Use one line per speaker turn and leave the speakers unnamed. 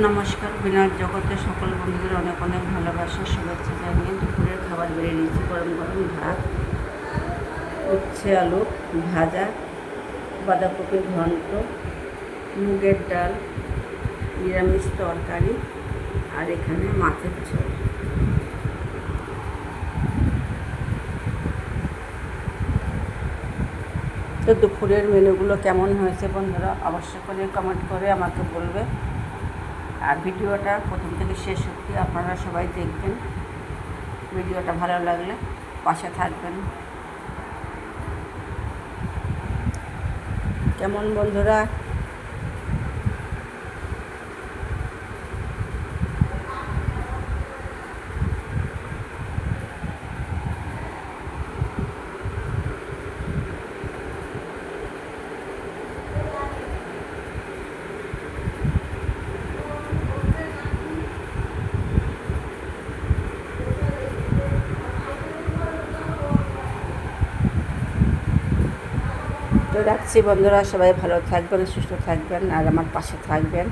নমস্কার। বিনার জগতের সকল বন্ধুদের অনেক অনেক ভালোবাসা শুভেচ্ছা জানিয়ে দুপুরের খাবার বেড়ে নিয়েছি। গরম গরম ভাত, উচ্ছে আলু ভাজা, বাঁধাকপির ঘন্ট, মুগের ডাল, নিরামিষ তরকারি, আর এখানে মাছের ঝোল। তো দুপুরের মেনুগুলো কেমন হয়েছে বন্ধুরা অবশ্যই করে কমেন্ট করে আমাকে বলবে। আর ভিডিওটা প্রথম থেকে শেষ অবধি আপনারা সবাই দেখবেন। ভিডিওটা ভালো লাগলে পাশে থাকবেন। কেমন বন্ধুরা? তো রাখছি বন্ধুরা, সবাই ভালো থাকবেন, সুস্থ থাকবেন আর আমার পাশে থাকবেন।